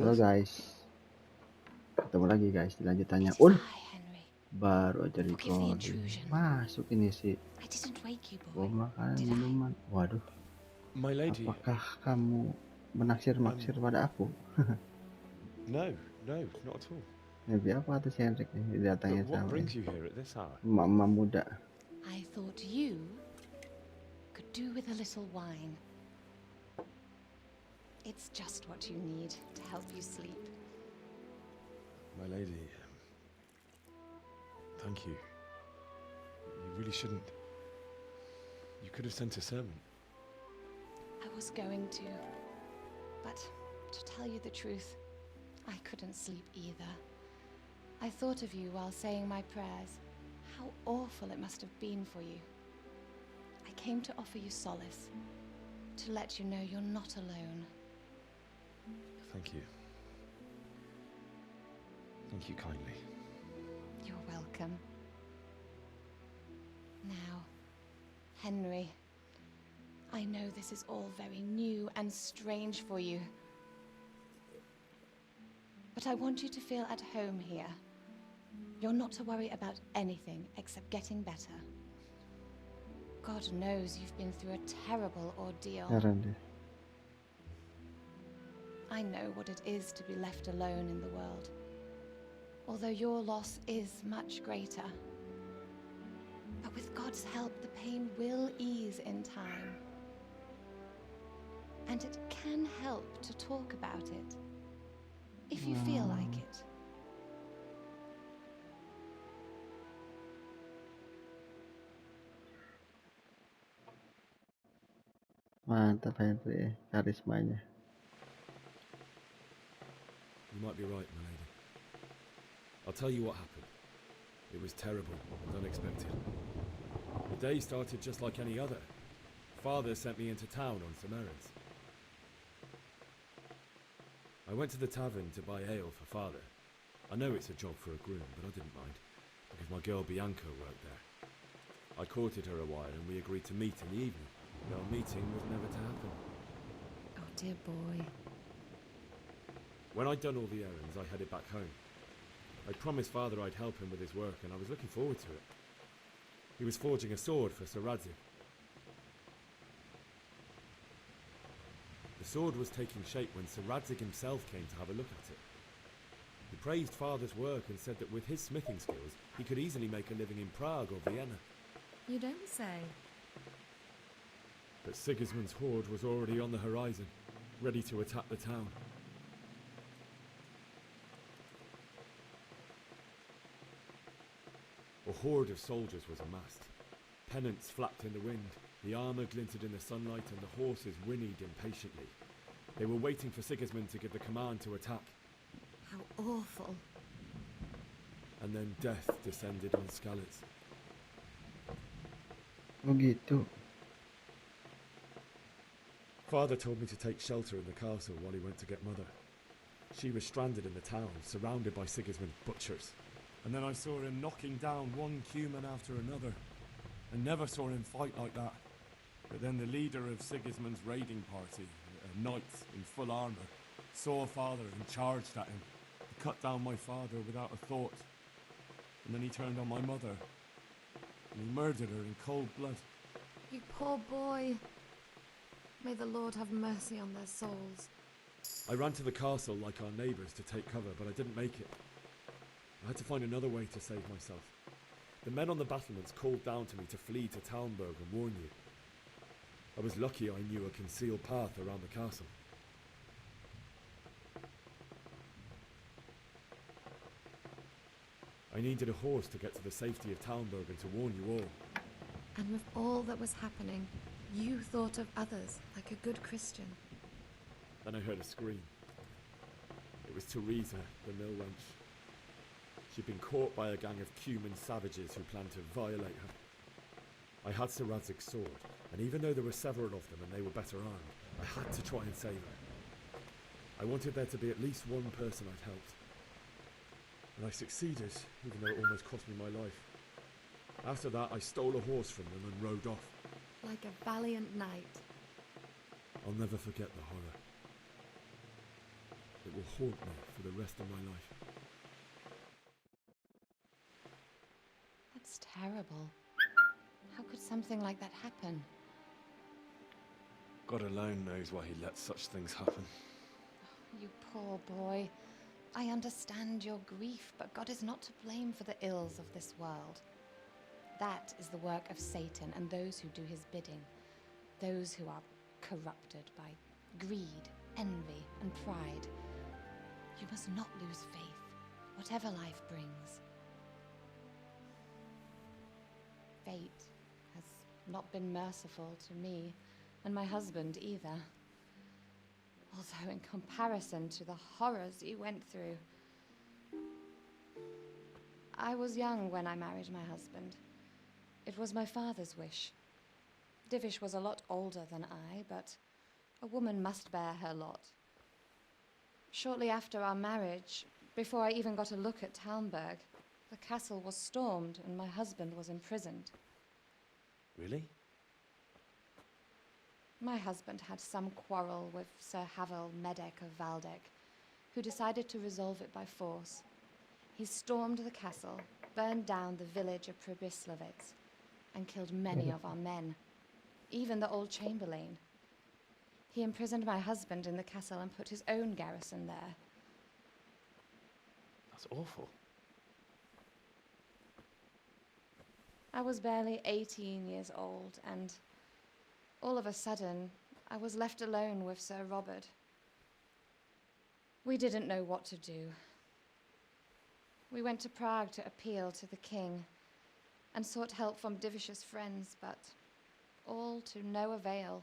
Halo Good. guys, ketemu lagi guys di lanjutannya. It is I, Henry. Baru aja Forgive the recording. intrusion. Masuk ini sih, I didn't wake you, bawa boy. makanan, Did I? minuman. Waduh, My lady. apakah kamu menaksir-naksir pada aku? No, not at all. Nabi apa tuh si Henrik nih datangnya But what sama brings you here at this hour? emak-emak muda. I thought you could do with a little wine. It's just what you need to help you sleep. My lady, thank you. You really shouldn't. You could have sent a servant. I was going to, but to tell you the truth, I couldn't sleep either. I thought of you while saying my prayers. How awful it must have been for you. I came to offer you solace, to let you know you're not alone. Thank you. Thank you kindly. You're welcome. Now, Henry, I know this is all very new and strange for you, but I want you to feel at home here. You're not to worry about anything except getting better. God knows you've been through a terrible ordeal. Heran deh. I know what it is to be left alone in the world, although your loss is much greater. But with God's help, the pain will ease in time. And it can help to talk about it, if you feel like it. Mantap Henry, karismanya. You might be right, my lady. I'll tell you what happened. It was terrible and unexpected. The day started just like any other. Father sent me into town on some errands. I went to the tavern to buy ale for Father. I know it's a job for a groom, but I didn't mind, because my girl Bianca worked there. I courted her a while and we agreed to meet in the evening, but our meeting was never to happen. Oh, dear boy. When I'd done all the errands, I headed back home. I promised Father I'd help him with his work, and I was looking forward to it. He was forging a sword for Sir Radzig. The sword was taking shape when Sir Radzig himself came to have a look at it. He praised Father's work and said that with his smithing skills, he could easily make a living in Prague or Vienna. You don't say. But Sigismund's horde was already on the horizon, ready to attack the town. A horde of soldiers was amassed. Pennants flapped in the wind, the armour glinted in the sunlight, and the horses whinnied impatiently. They were waiting for Sigismund to give the command to attack. How awful. And then death descended on Skalitz. Oh gitu. Father told me to take shelter in the castle while he went to get Mother. She was stranded in the town, surrounded by Sigismund's butchers. And then I saw him knocking down one Cuman after another. I never saw him fight like that. But then the leader of Sigismund's raiding party, a knight in full armour, saw Father and charged at him. He cut down my father without a thought. And then he turned on my mother. And he murdered her in cold blood. You poor boy. May the Lord have mercy on their souls. I ran to the castle like our neighbours to take cover, but I didn't make it. I had to find another way to save myself. The men on the battlements called down to me to flee to Talmberg and warn you. I was lucky I knew a concealed path around the castle. I needed a horse to get to the safety of Talmberg and to warn you all. And with all that was happening, you thought of others like a good Christian. Then I heard a scream. It was Teresa, the mill wench. She'd been caught by a gang of Cuman savages who planned to violate her. I had Sir Radzig's sword, and even though there were several of them and they were better armed, I had to try and save her. I wanted there to be at least one person I'd helped. And I succeeded, even though it almost cost me my life. After that, I stole a horse from them and rode off. Like a valiant knight. I'll never forget the horror. that will haunt me for the rest of my life. That's terrible. How could something like that happen? God alone knows why he lets such things happen. You poor boy. I understand your grief, but God is not to blame for the ills of this world. That is the work of Satan and those who do his bidding. Those who are corrupted by greed, envy, and pride. You must not lose faith, whatever life brings. Fate has not been merciful to me, and my husband either. Although in comparison to the horrors you went through. I was young when I married my husband. It was my father's wish. Divish was a lot older than I, but a woman must bear her lot. Shortly after our marriage, before I even got a look at Talmberg, the castle was stormed and my husband was imprisoned. Really? My husband had some quarrel with Sir Havel Medek of Valdek, who decided to resolve it by force. He stormed the castle, burned down the village of Pribyslavitz, and killed many of our men, even the old chamberlain. He imprisoned my husband in the castle and put his own garrison there. That's awful. I was barely 18 years old, and all of a sudden, I was left alone with Sir Robert. We didn't know what to do. We went to Prague to appeal to the king and sought help from Divish's friends, but all to no avail.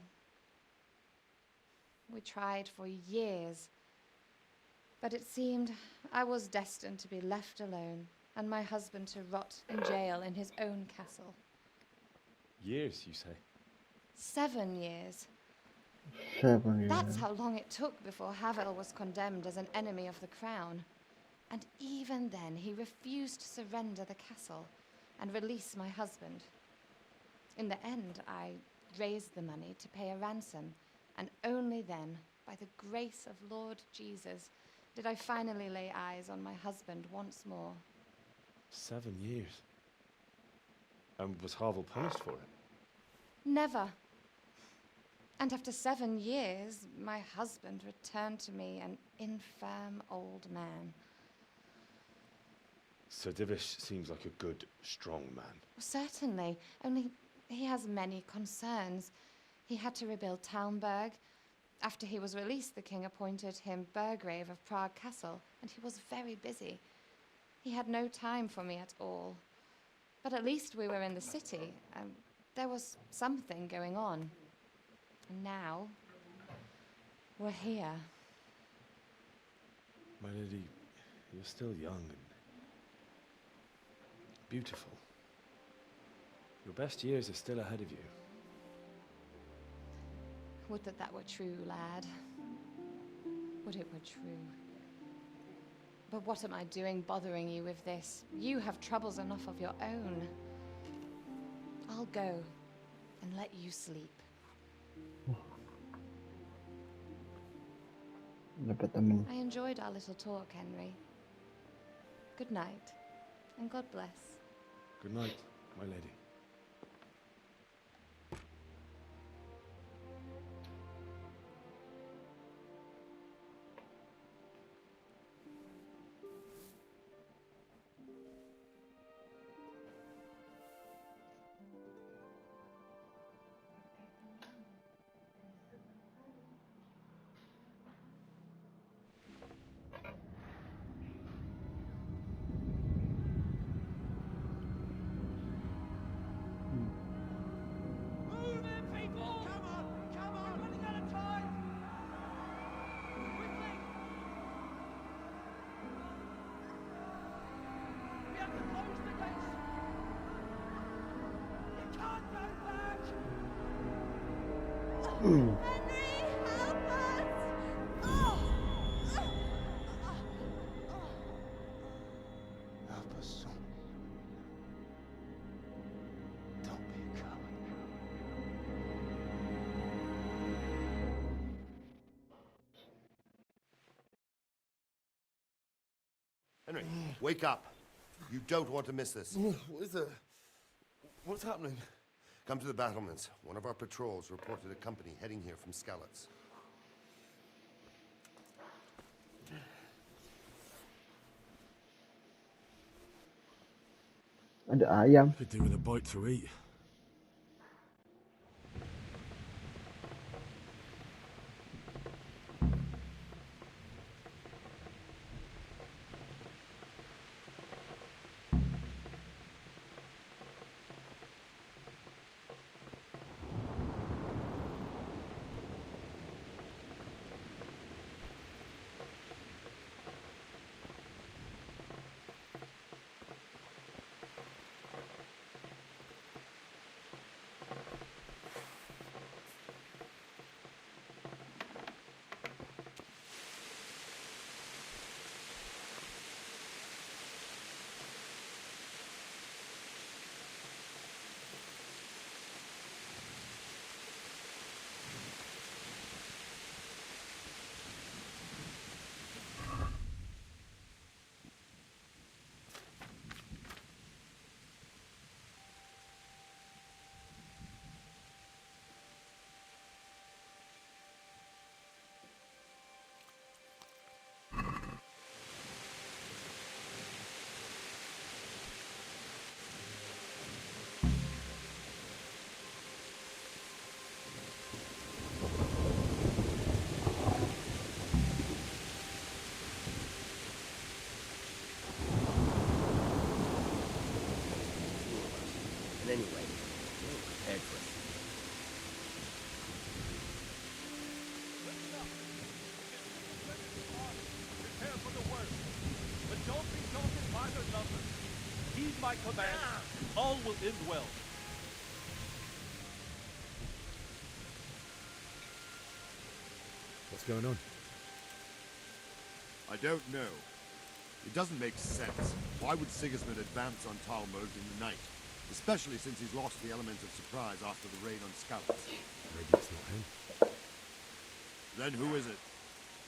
We tried for years, but it seemed I was destined to be left alone and my husband to rot in jail in his own castle. Years, you say? 7 years. 7 years. That's how long it took before Havel was condemned as an enemy of the crown. And even then, he refused to surrender the castle and release my husband. In the end, I raised the money to pay a ransom, and only then, by the grace of Lord Jesus, did I finally lay eyes on my husband once more. 7 years. And was Havel punished for it? Never. And after 7 years, my husband returned to me an infirm old man. Sir Divish seems like a good, strong man. Certainly, only he has many concerns. He had to rebuild Talmberg. After he was released, the king appointed him Burgrave of Prague Castle, and he was very busy. He had no time for me at all. But at least we were in the city, and there was something going on. And now, we're here. My lady, you're still young and beautiful. Your best years are still ahead of you. Would that that were true, lad. Would it were true. But what am I doing bothering you with this? You have troubles enough of your own. I'll go and let you sleep. Dapat temen. I enjoyed our little talk, Henry. Good night, and God bless. Good night, my lady. Henry, wake up. You don't want to miss this. What is it? What's happening? Come to the battlements. One of our patrols reported a company heading here from Skalitz. Ada ayam. Could do with a bite to eat. And anyway, we're prepared for it. Prepare for the worst, but don't be daunted by their numbers. Heed my command. All will end well. What's going on? I don't know. It doesn't make sense. Why would Sigismund advance on Talmud in the night? Especially since he's lost the element of surprise after the raid on Skalitz. Maybe it's not him. Then who is it?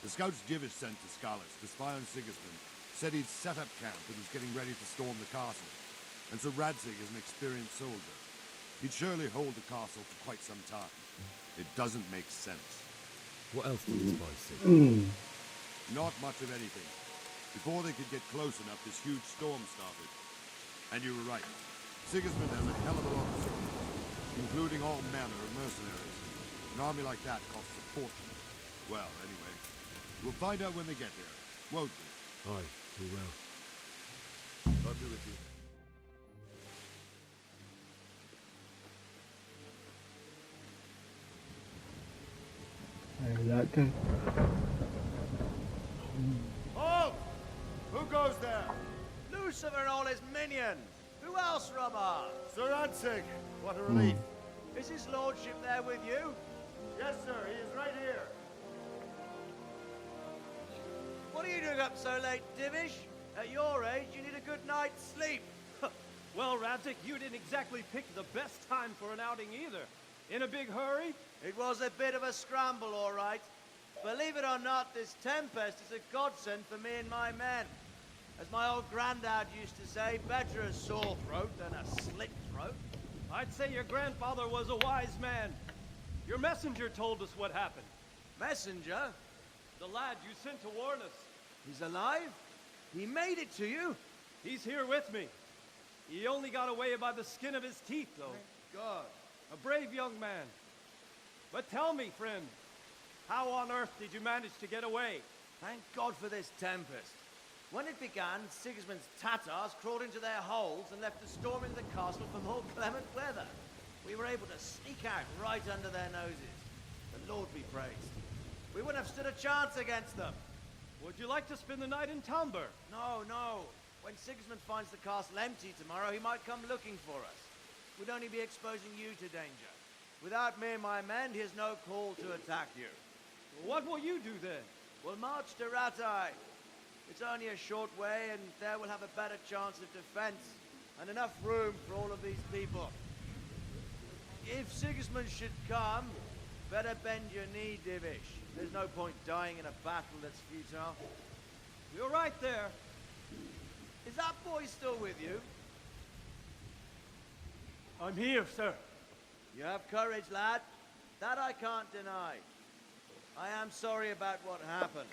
The scouts Divish sent to Skalitz to spy on Sigismund said he'd set up camp and was getting ready to storm the castle. And so Radzig is an experienced soldier. He'd surely hold the castle for quite some time. It doesn't make sense. What else did the spies see? Not much of anything. Before they could get close enough, this huge storm started. And you were right. Sigismund has a hell of a lot of soldiers, including all manner of mercenaries. An army like that costs a fortune. Well, anyway, we'll find out when they get there, won't we? Aye, we will. God be with you. Ayolah tu. Halt! Who goes there? Lucifer and all his minions. Who else, Robber? Sir Radzig. What a relief. Is his lordship there with you? Yes, sir. He is right here. What are you doing up so late, Divish? At your age, you need a good night's sleep. Well, Radzig, you didn't exactly pick the best time for an outing either. In a big hurry? It was a bit of a scramble, all right. Believe it or not, this tempest is a godsend for me and my men. As my old granddad used to say, better a sore throat than a slit throat. I'd say your grandfather was a wise man. Your messenger told us what happened. Messenger? The lad you sent to warn us. He's alive? He made it to you? He's here with me. He only got away by the skin of his teeth, though. Thank God. A brave young man. But tell me, friend, how on earth did you manage to get away? Thank God for this tempest. When it began, Sigismund's Tatars crawled into their holes and left a storm in the castle for more clement weather. We were able to sneak out right under their noses. The Lord be praised. We wouldn't have stood a chance against them. Would you like to spend the night in Tamber? No, no. When Sigismund finds the castle empty tomorrow, he might come looking for us. We'd only be exposing you to danger. Without me and my men, he has no call to attack you. What will you do then? We'll march to Ratai. It's only a short way, and there we'll have a better chance of defense, and enough room for all of these people. If Sigismund should come, better bend your knee, Divish. There's no point dying in a battle that's futile. You're right there. Is that boy still with you? I'm here, sir. You have courage, lad. That I can't deny. I am sorry about what happened.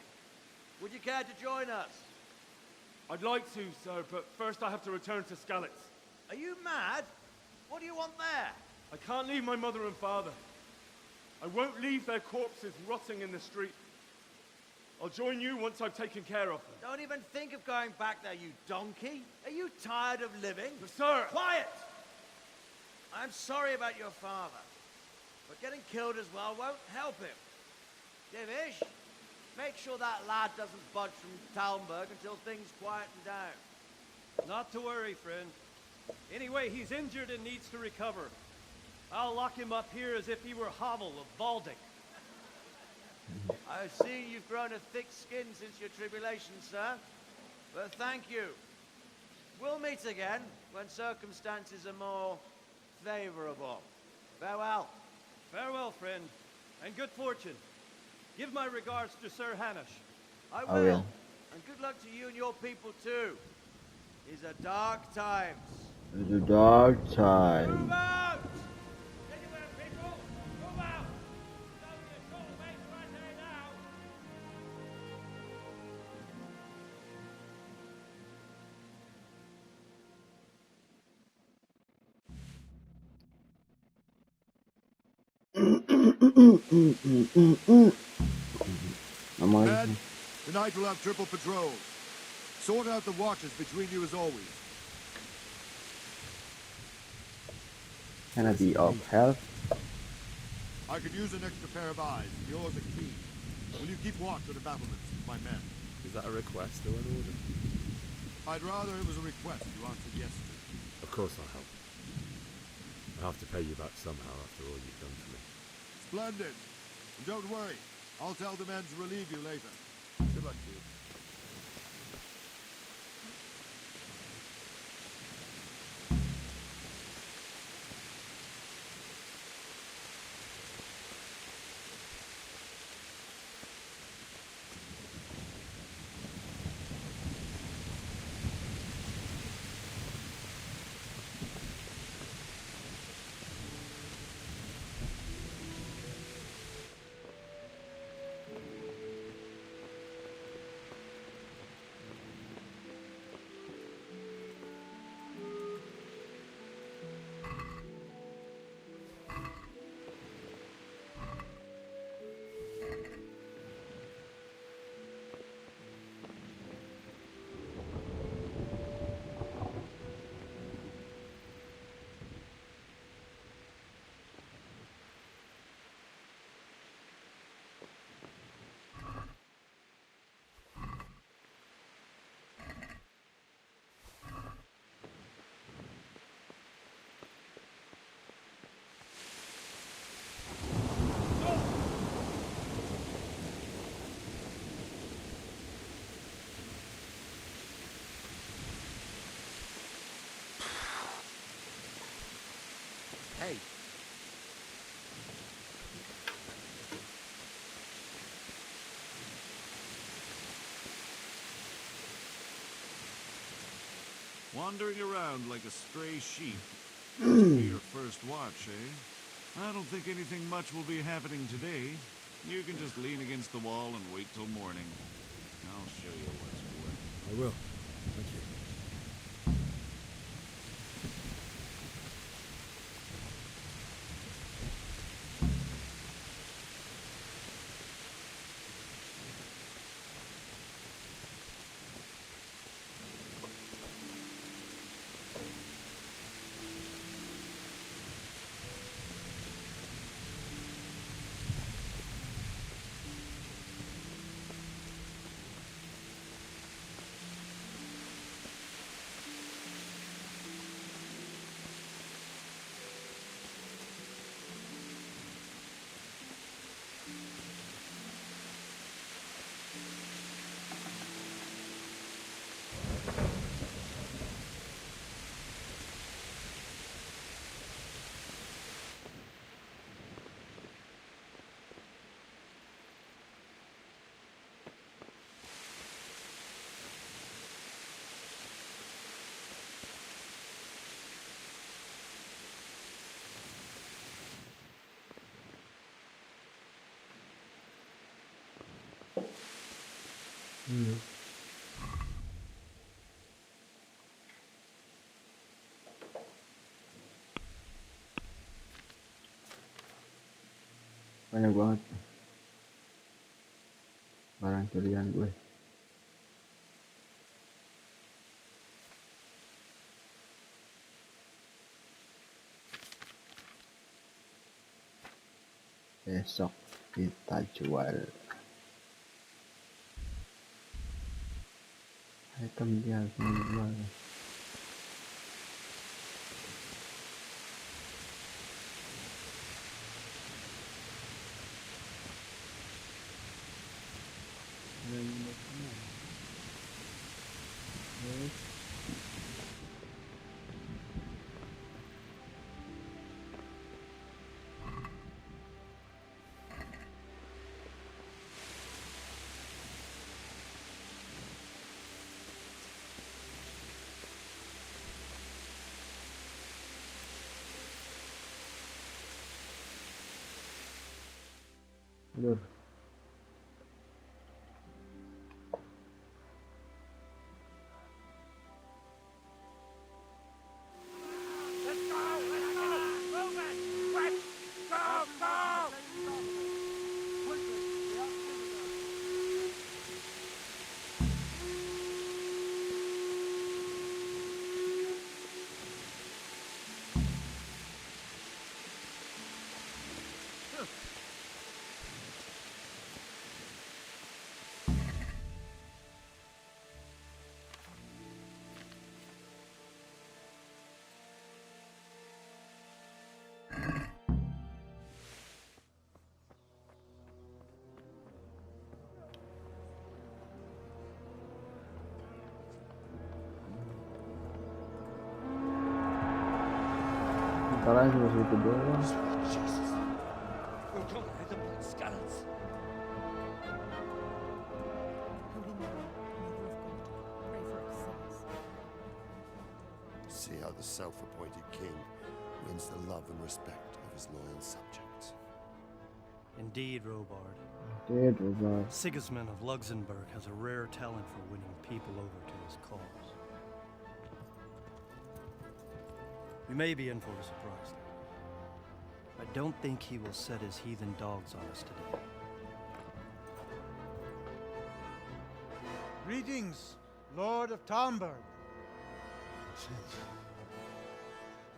Would you care to join us? I'd like to, sir, but first I have to return to Skalitz. Are you mad? What do you want there? I can't leave my mother and father. I won't leave their corpses rotting in the street. I'll join you once I've taken care of them. Don't even think of going back there, you donkey. Are you tired of living? But sir! Quiet! I'm sorry about your father, but getting killed as well won't help him. Divish, make sure that lad doesn't budge from Talmberg until things quieten down. Not to worry, friend. Anyway, he's injured and needs to recover. I'll lock him up here as if he were Havel of Baldic. I've seen you've grown a thick skin since your tribulation, sir. But thank you. We'll meet again when circumstances are more favorable. Farewell. Farewell, friend, and good fortune. Give my regards to Sir Hanush. I I will. will. And good luck to you and your people too. These are dark times. It's a dark Move time. out! Anywhere, people! Move out! Don't be a short face right there now! Ngomong Men, lagi. tonight we'll have triple patrols. Sort out the watches between you as always. Can I be of help? I could use an extra pair of eyes. Yours are keen. Will you keep watch of the battlements with my men? Is that a request or an order? I'd rather it was a request you answered yes to. Of course I'll help. I'll have to pay you back somehow after all you've done for me. Splendid. And don't worry. I'll tell the men to relieve you later. Good luck to you. Hey. Wandering around like a stray sheep. Must be your first watch, eh? I don't think anything much will be happening today. You can just lean against the wall and wait till morning. I'll show you what's what. I will. Thank you. Banyak banget barang curian gue. Besok kita jual item dia harus dijual. Aduh. Ntar aja masih itu doang. Jesus. We're gonna hit them like scallops. Holy Mary, Mother of God, pray for us sinners. See how the self-appointed king wins the love and respect of his loyal subjects. Indeed, Robard. Dead Robard. Sigismund of Luxembourg has a rare talent for winning people over to his cause. We may be in for a surprise. I don't think he will set his heathen dogs on us today. Greetings, Lord of Talmberg.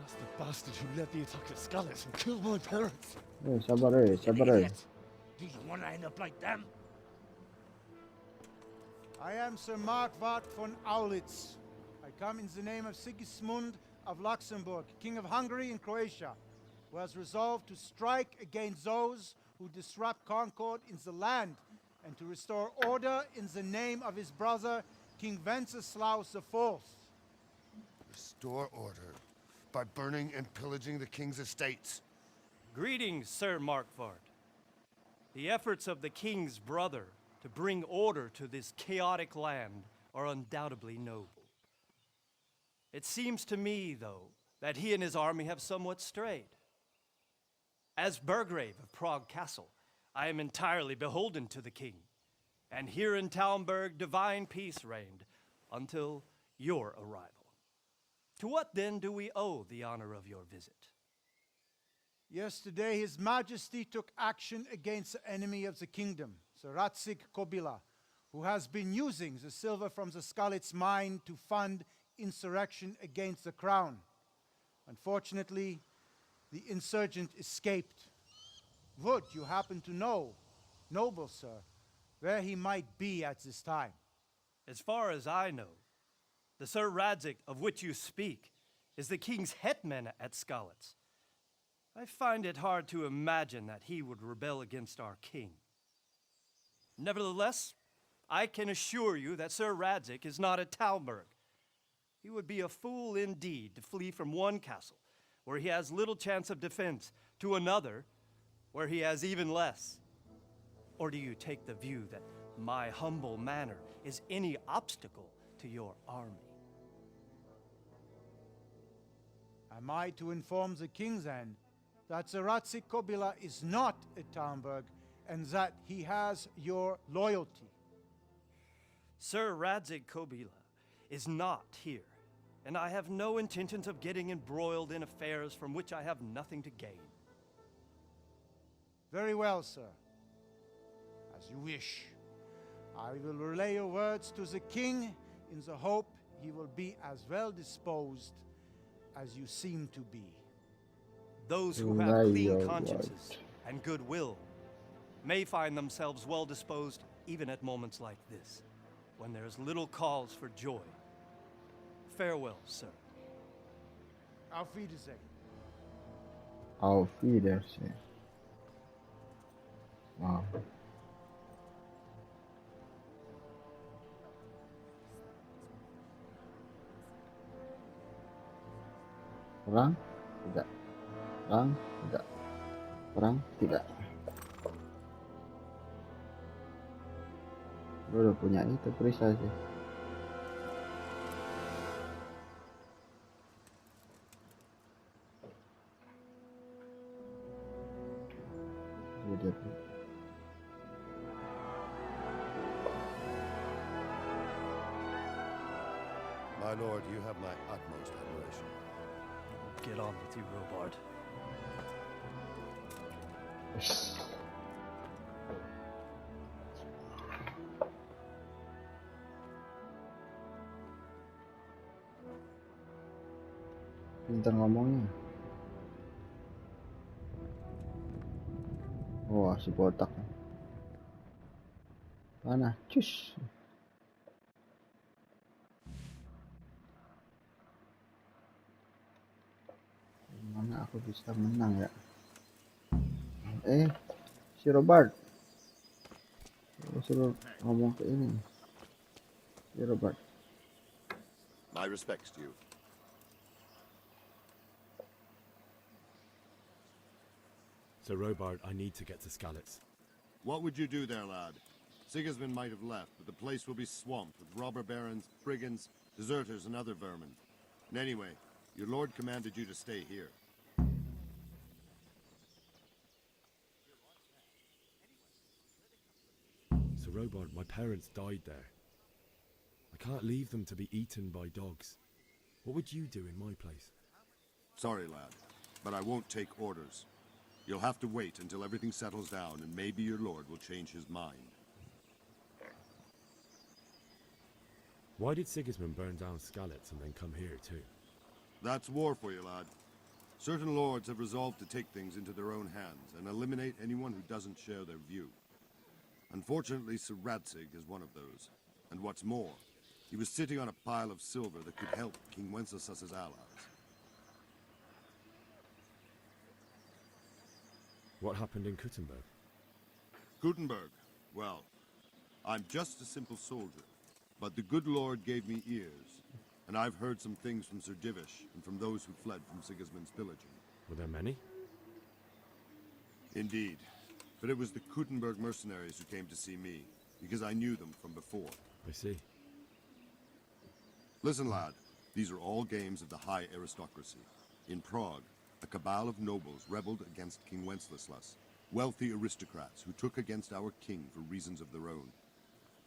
That's the bastard who led the attack at Scarlet and killed my parents. Sabar sabar. Do you want to end up like them? I am Sir Markwart von Aulitz. I come in the name of Sigismund of Luxembourg, King of Hungary and Croatia, who has resolved to strike against those who disrupt concord in the land and to restore order in the name of his brother, King Wenceslaus IV. Restore order by burning and pillaging the king's estates. Greetings, Sir Markwart. The efforts of the king's brother to bring order to this chaotic land are undoubtedly noble. It seems to me, though, that he and his army have somewhat strayed. As Burgrave of Prague Castle, I am entirely beholden to the king, and here in Talmberg divine peace reigned until your arrival. To what then do we owe the honor of your visit? Yesterday, His Majesty took action against the enemy of the kingdom, Sir Ratzik Kobila, who has been using the silver from the Skalitz mine to fund insurrection against the crown. Unfortunately, the insurgent escaped. Would you happen to know, noble sir, where he might be at this time? As far as I know, the Sir Radzik of which you speak is the king's hetman at Skalitz. I find it hard to imagine that he would rebel against our king. Nevertheless, I can assure you that Sir Radzik is not at Talmberg. He would be a fool indeed to flee from one castle, where he has little chance of defense, to another, where he has even less. Or do you take the view that my humble manner is any obstacle to your army? Am I to inform the king then that Sir Ratzik Kobila is not at Talmberg and that he has your loyalty? Sir Radzig Kobila is not here, and I have no intentions of getting embroiled in affairs from which I have nothing to gain. Very well, sir. As you wish. I will relay your words to the king in the hope he will be as well disposed as you seem to be. Those who Relay have your clean consciences and goodwill may find themselves well disposed even at moments like this, when there is little cause for joy. Farewell, sir. Auf Wiedersehen. Auf Wiedersehen. Wow. Perang? Tidak. Perang? Tidak. Perang? Tidak. Gue udah punya itu perisai sih. Udah. My lord, you have my utmost admiration. Get on with you, Robard. Pintar ngomongnya. Wah, si botak. Mana? Cus. Mana aku bisa menang ya? Si Robert. Aku suruh ngomong ke ini. Si Robert. My respects to you. Sir Robard, I need to get to Skalitz. What would you do there, lad? Sigismund might have left, but the place will be swamped with robber barons, brigands, deserters, and other vermin. And anyway, your lord commanded you to stay here. Sir Robard, my parents died there. I can't leave them to be eaten by dogs. What would you do in my place? Sorry, lad, but I won't take orders. You'll have to wait until everything settles down, and maybe your lord will change his mind. Why did Sigismund burn down Skalitz and then come here too? That's war for you, lad. Certain lords have resolved to take things into their own hands and eliminate anyone who doesn't share their view. Unfortunately, Sir Radzig is one of those. And what's more, he was sitting on a pile of silver that could help King Wenceslas's allies. What happened in Kuttenberg? Gutenberg, well, I'm just a simple soldier, but the good Lord gave me ears, and I've heard some things from Sir Divish and from those who fled from Sigismund's pillaging. Were there many? Indeed, but it was the Kuttenberg mercenaries who came to see me, because I knew them from before. I see. Listen, lad, these are all games of the high aristocracy. In Prague, a cabal of nobles rebelled against King Wenceslas, wealthy aristocrats who took against our king for reasons of their own.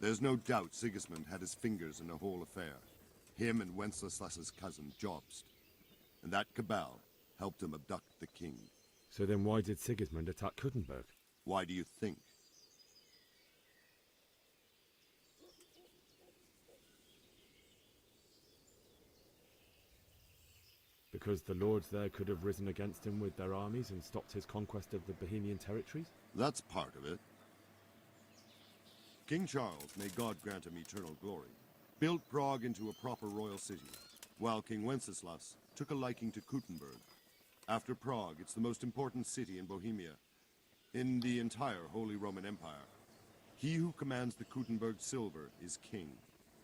There's no doubt Sigismund had his fingers in the whole affair. Him and Wenceslas's cousin, Jobst. And that cabal helped him abduct the king. So then why did Sigismund attack Kuttenberg? Why do you think? Because the lords there could have risen against him with their armies and stopped his conquest of the Bohemian territories? That's part of it. King Charles, may God grant him eternal glory, built Prague into a proper royal city, while King Wenceslas took a liking to Kuttenberg. After Prague, it's the most important city in Bohemia, in the entire Holy Roman Empire. He who commands the Kuttenberg silver is king.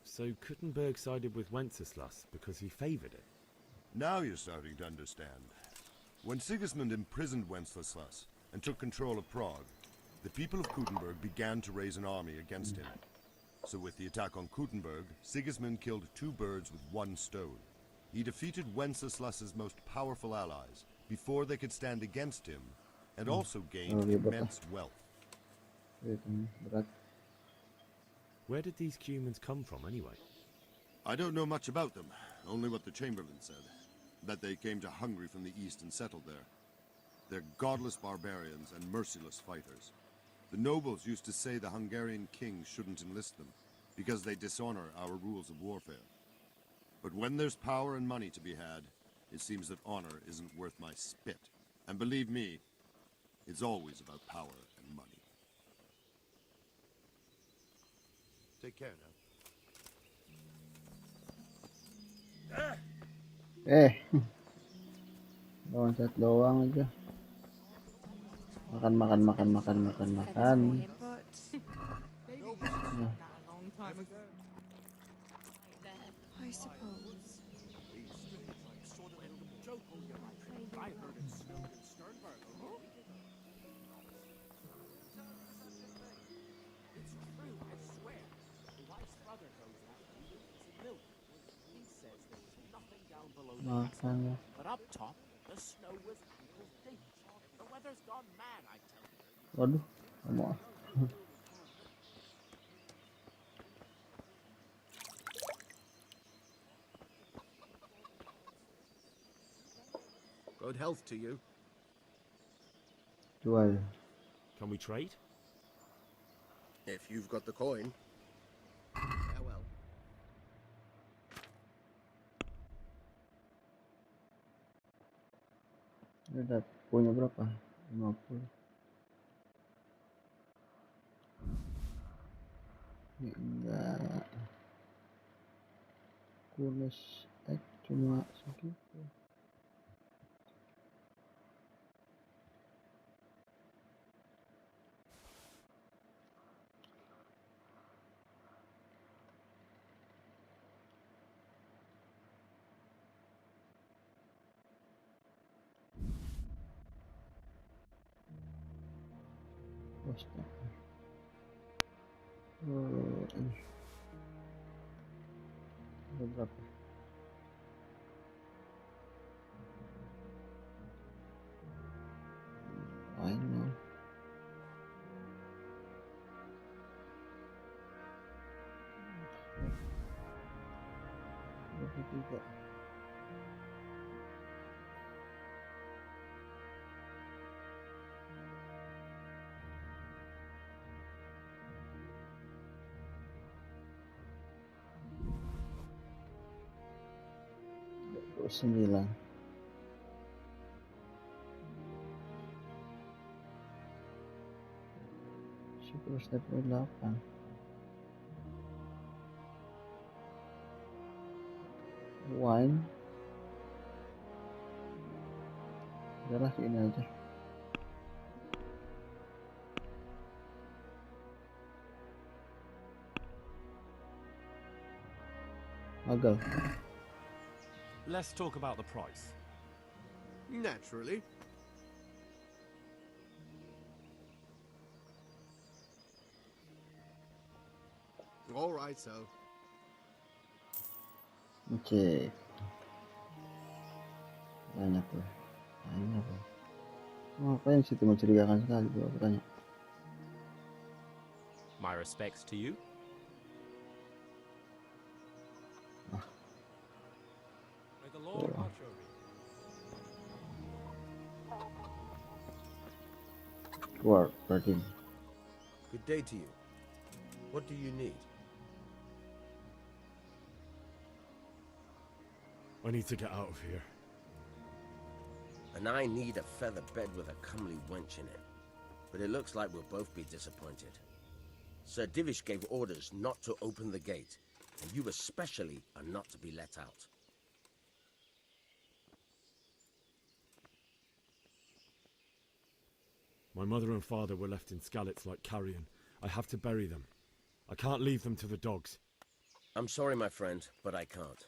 So Kuttenberg sided with Wenceslas because he favored it? Now you're starting to understand. When Sigismund imprisoned Wenceslas and took control of Prague, the people of Kuttenberg began to raise an army against him. So with the attack on Kuttenberg, Sigismund killed two birds with one stone. He defeated Wenceslas's most powerful allies before they could stand against him, and also gained immense wealth. Where did these humans come from, anyway? I don't know much about them, only what the Chamberlain said. That they came to Hungary from the east and settled there. They're godless barbarians and merciless fighters. The nobles used to say the Hungarian king shouldn't enlist them, because they dishonor our rules of warfare. But when there's power and money to be had, it seems that honor isn't worth my spit. And believe me, it's always about power and money. Take care now. Loncat doang aja. Makan. Nah, I suppose. makan. But up top, the snow was ankle deep. The weather's gone mad, I tell you. Waduh, kamu. Good health to you. Jual. Can we trade? If you've got the coin. Farewell. Ini udah punya berapa? 50. Ini enggak. Kulis cuma segitu. Poster. Ini. Ada berapa? I know. Berapa juga? Sembilan. Syukur step 8. Wine. Udahlah ini aja. Agak. Let's talk about the price. Naturally. All right, so. Oke. Banyak lah. Ngapain situ mencurigakan sekali gua bertanya. My respects to you. May the Lord watch over you. War 13. Good day to you. What do you need? I need to get out of here. And I need a feather bed with a comely wench in it. But it looks like we'll both be disappointed. Sir Divish gave orders not to open the gate, and you especially are not to be let out. My mother and father were left in Skalitz like carrion. I have to bury them. I can't leave them to the dogs. I'm sorry, my friend, but I can't.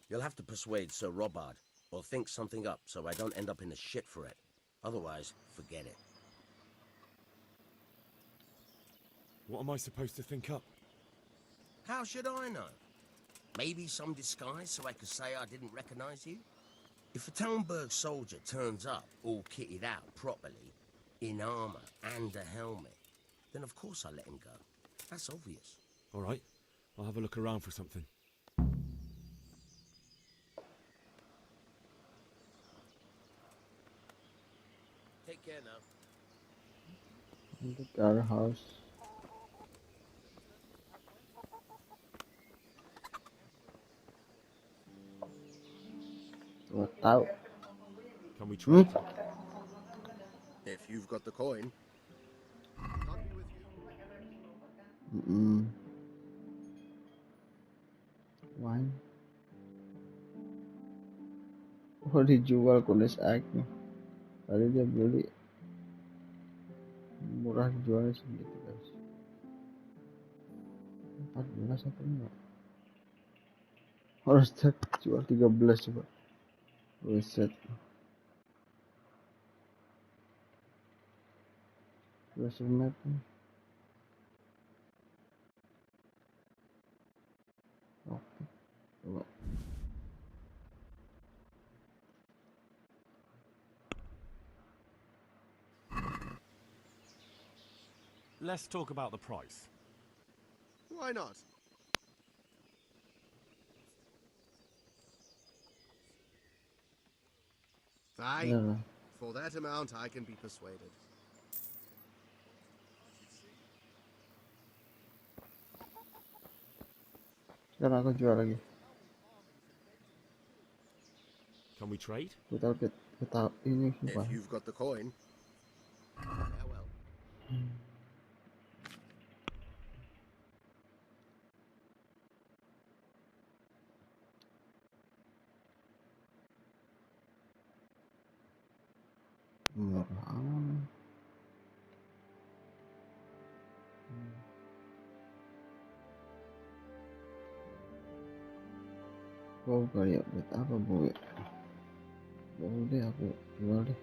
You'll have to persuade Sir Robard, or think something up so I don't end up in the shit for it. Otherwise, forget it. What am I supposed to think up? How should I know? Maybe some disguise so I could say I didn't recognize you? If a Talmberg soldier turns up all kitted out properly, in armor and a helmet, then of course I let him go. That's obvious. All right, I'll have a look around for something. Take care now. Look our house. Gua tahu. Can we trade? If you've got the coin. Can't be with you. Wine. Oh, dijual kulis aku. Tadi dia beli murah, dijualnya segitu guys. 14 atau enggak? Harus jual 13 coba. Reset. Reset map. Oke. Coba. Let's talk about the price. Why not? Aye. Ya. For that amount, I can be persuaded. Sekarang aku jual lagi. Can we trade? Kita ini sumpah. If you've got the coin. Farewell. Murah. Oh, kayak buat apa bu ya? Udah aku jual deh.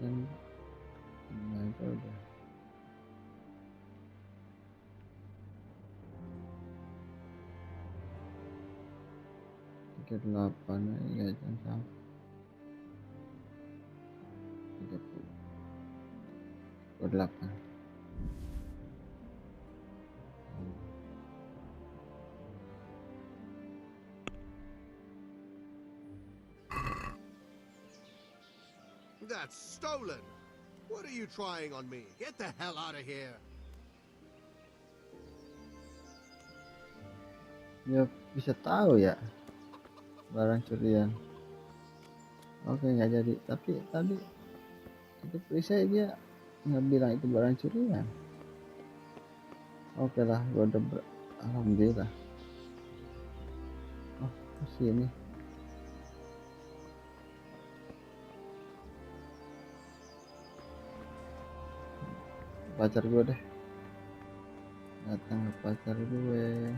Dan naik aja. Tiga 8 ya jangan sampai 38. That's stolen. What are you trying on me? Get the hell out of here. Ya bisa tahu ya barang curian. Oke, nggak jadi. Tapi tadi itu perisai dia nggak bilang itu barang curian. Oke lah, gua udah alhamdulillah. Oh, sini. Pacar gue deh. Datang ke pacar gue.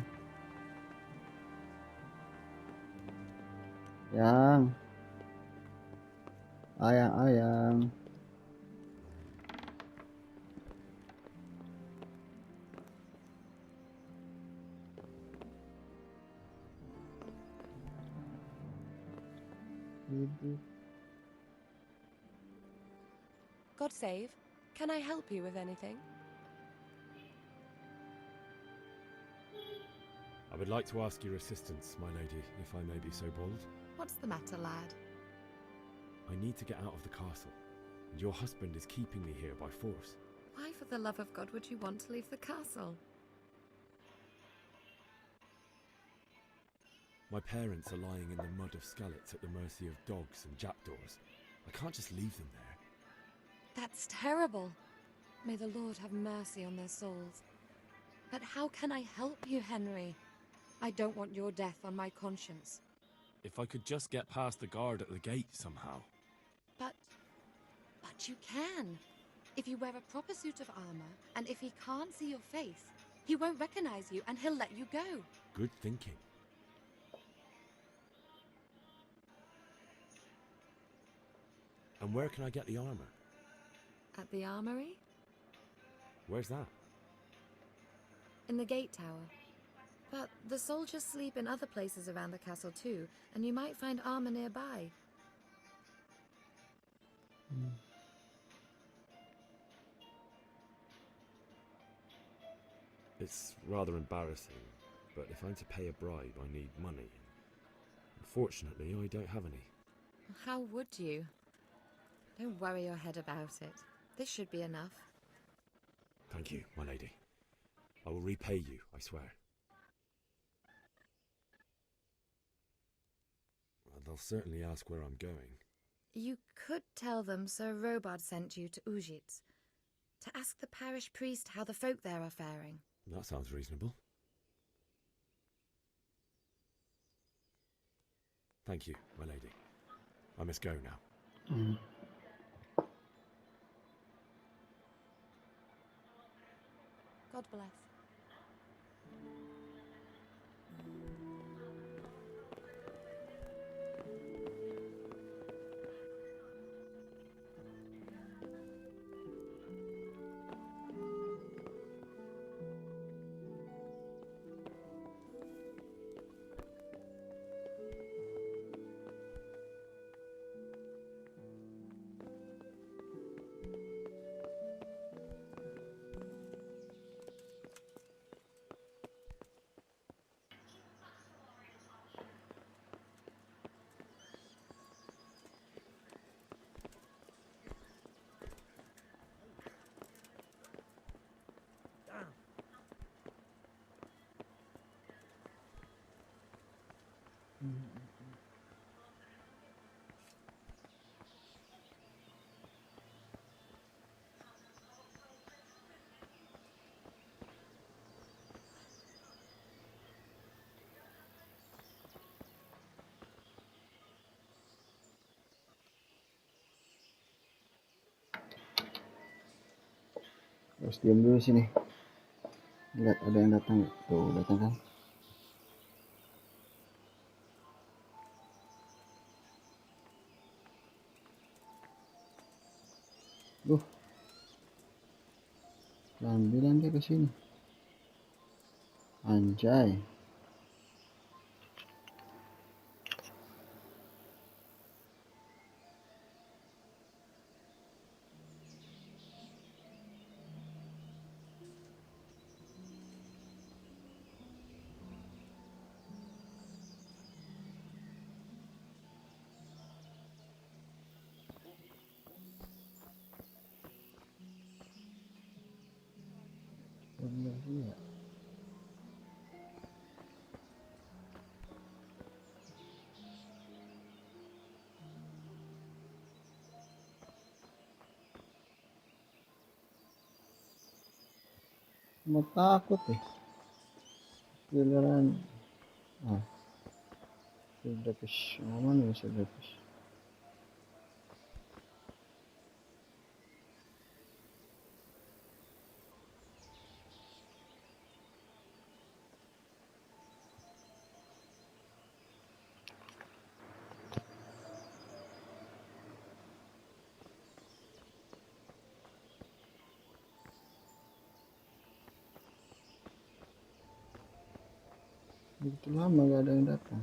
Ayang. God save. Can I help you with anything? I would like to ask your assistance, my lady, if I may be so bold. What's the matter, lad? I need to get out of the castle, and your husband is keeping me here by force. Why, for the love of God, would you want to leave the castle? My parents are lying in the mud of Skalitz at the mercy of dogs and jackdaws. I can't just leave them there. That's terrible. May the Lord have mercy on their souls. But how can I help you, Henry? I don't want your death on my conscience. If I could just get past the guard at the gate somehow. But you can. If you wear a proper suit of armor, and if he can't see your face, he won't recognize you and he'll let you go. Good thinking. And where can I get the armor? At the armory? Where's that? In the gate tower. But the soldiers sleep in other places around the castle too, and you might find armor nearby. It's rather embarrassing, but if I'm to pay a bribe, I need money. Unfortunately, I don't have any. How would you? Don't worry your head about it. This should be enough. Thank you, my lady. I will repay you, I swear. They'll certainly ask where I'm going. You could tell them Sir Robard sent you to Ujitz to ask the parish priest how the folk there are faring. That sounds reasonable. Thank you, my lady. I must go now. God bless. Harus diam dulu sini. Lihat ada yang datang. Tuh, datang kan. Bilang dia ke sini. Anjay. Bener ya. Mau takut deh. Giliran. Sudah pis. Mana ya sudah pis. Begitu lama gak ada yang datang.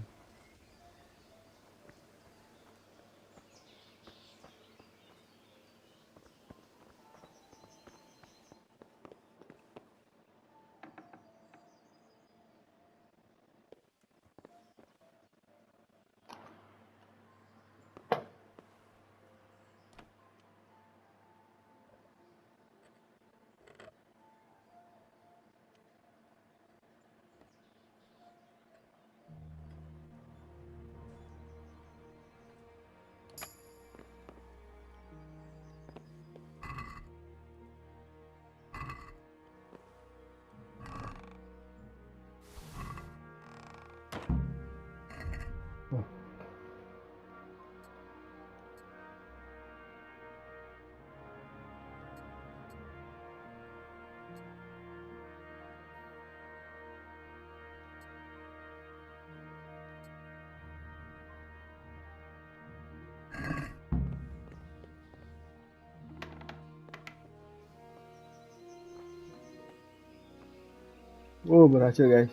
Berhasil guys.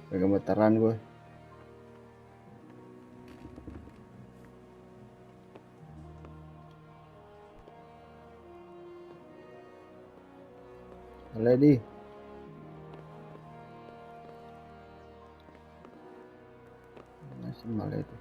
Gemeteran gue. Lady. maksimal itu.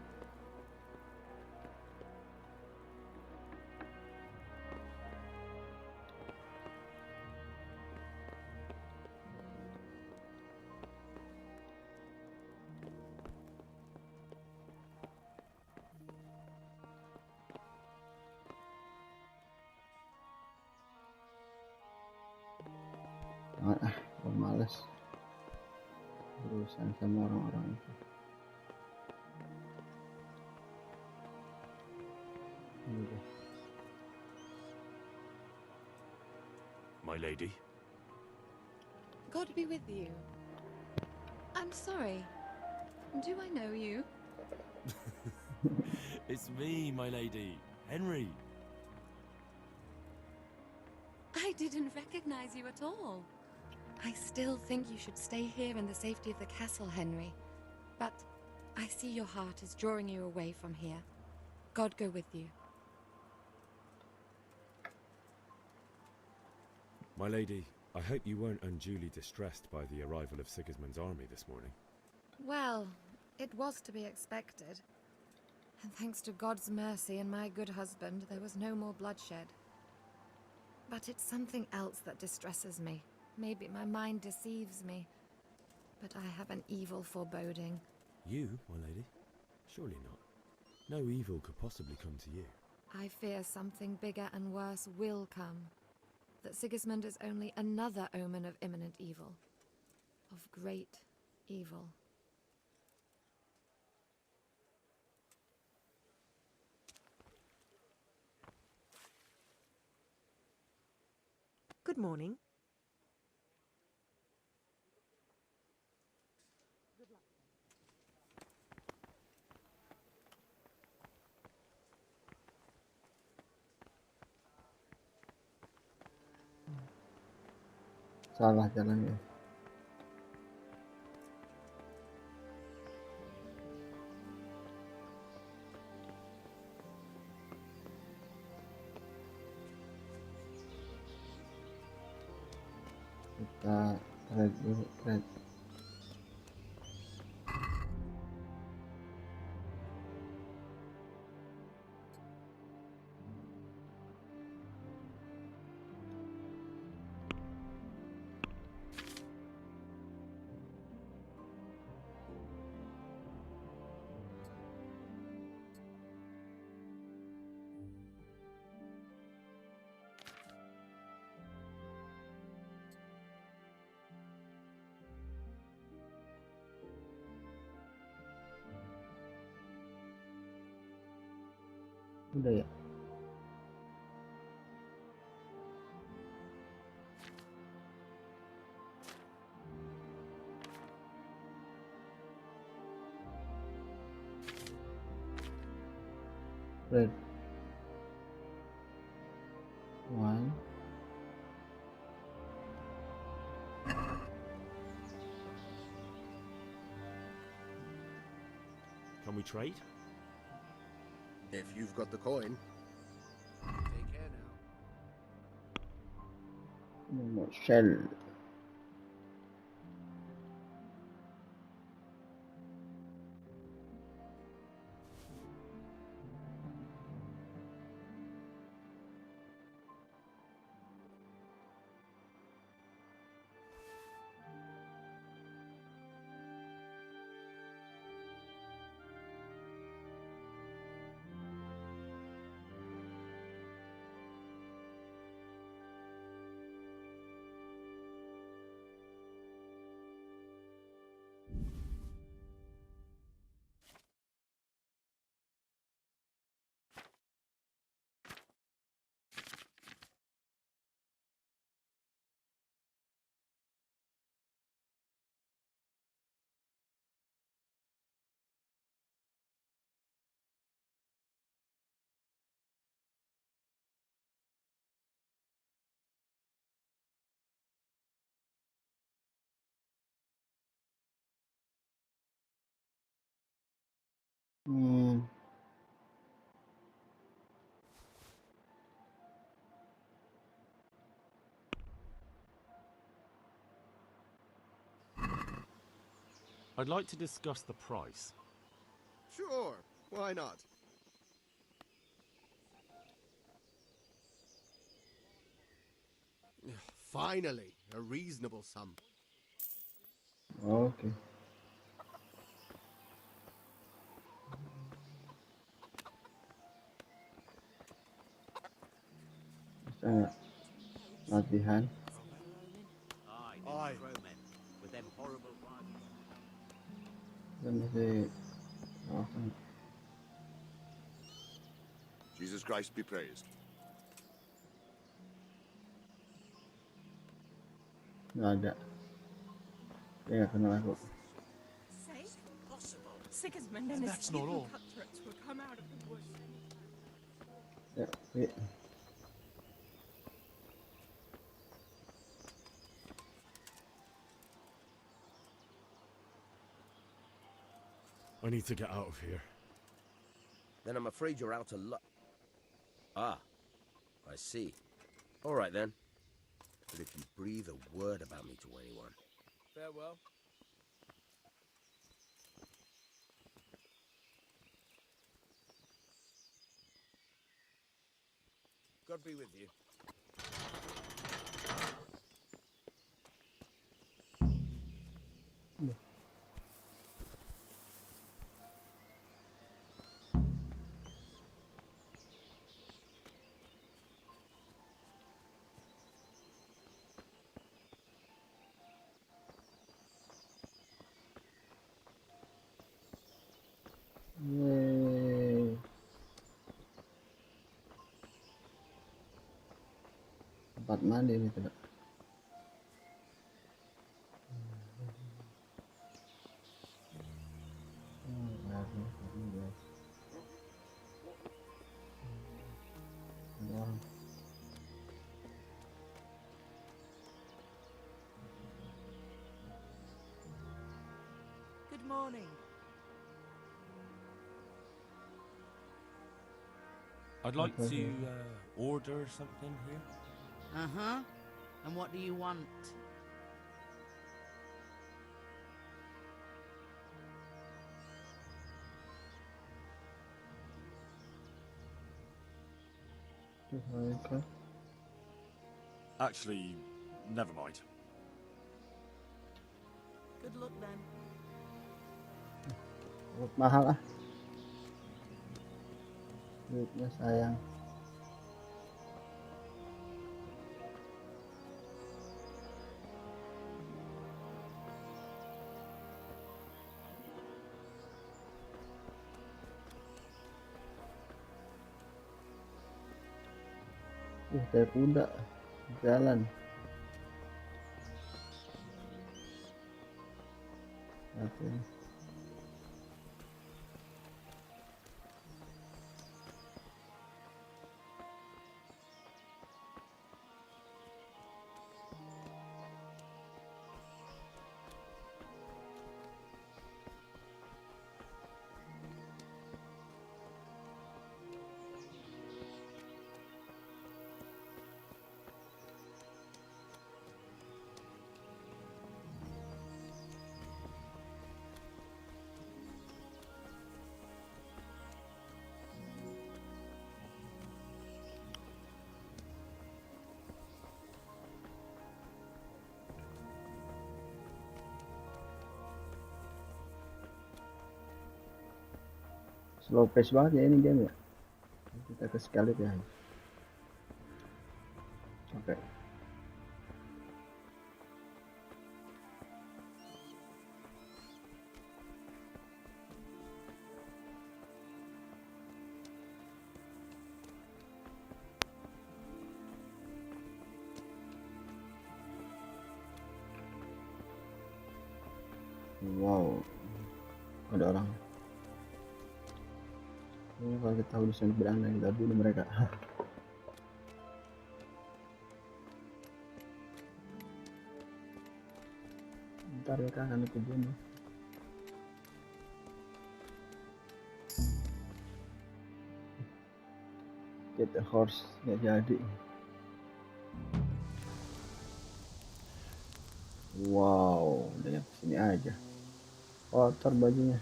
Gue males berurusan sama orang-orang itu. Udah. My lady. God be with you. I'm sorry. Do I know you? It's me, my lady. Henry. I didn't recognize you at all. I still think you should stay here in the safety of the castle, Henry. But I see your heart is drawing you away from here. God go with you. My lady, I hope you weren't unduly distressed by the arrival of Sigismund's army this morning. Well, it was to be expected. And thanks to God's mercy and my good husband, there was no more bloodshed. But it's something else that distresses me. Maybe my mind deceives me. But I have an evil foreboding. You, my lady? Surely not. No evil could possibly come to you. I fear something bigger and worse will come. That Sigismund is only another omen of imminent evil. Of great evil. Good morning. Salah jalannya. Kita trade dulu, trade. Udah ya. Red. One. Can we trade? If you've got the coin. Take care now. Shell. I'd like to discuss the price. Sure, why not? Finally, a reasonable sum. Oke. Bisa nggak latihan? Aye, crowmen, with them horrible Kita masih Jesus Christ be praised. nggak ada. Dia nggak kenal aku. Safe? Sigismund and his That's not evil all. cutthroats will come out of the woods. Ya, wait. I need to get out of here. Then I'm afraid you're out of luck. Ah, I see. All right then. But if you breathe a word about me to anyone... Farewell. God be with you. Yeay. Tempat mandi nih coba. Wow. Good morning. I'd like to order something here. Uh-huh. And what do you want? Actually, never mind. Good luck then. Mahal ah. Duitnya sayang. Kayak kuda jalan. Oke. Slow pace banget ya ini game ya. Kita ke sekali ya. Oke. Wow, ada orang. Ini kalau kita udah sampai beranda kita bunuh mereka. Ntar mereka akan aku bunuh. Get a horse nggak jadi. Wow, udah nyampe sini aja. Kotor bajunya.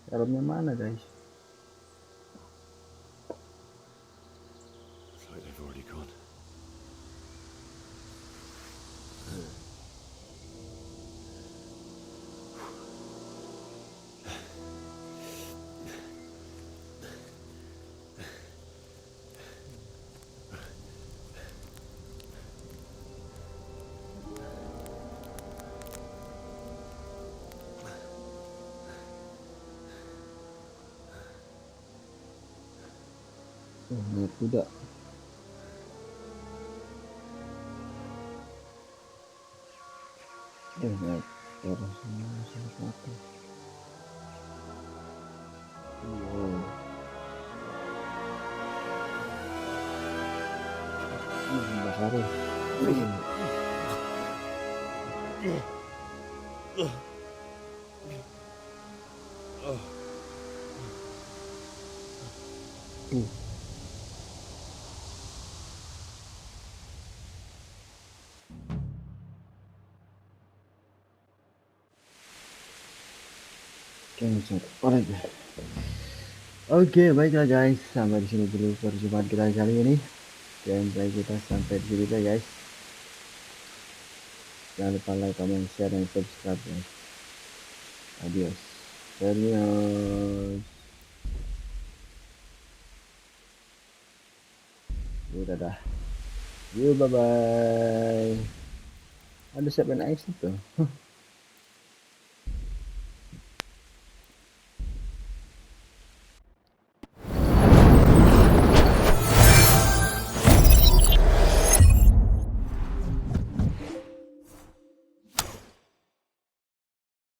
Helmnya mana guys? It's like they've already gone. Oh, naik kuda. Naik terus sampai ke atas. Wow. Bakar. Oke, baiklah guys, sampai di sini dulu perjumpaan kita kali ini. Gameplay kita sampai di sini guys. Jangan lupa like, comment, share, dan subscribe guys. Adios. Adios. Dadah. Bye bye. Ada siapa yang exit tuh?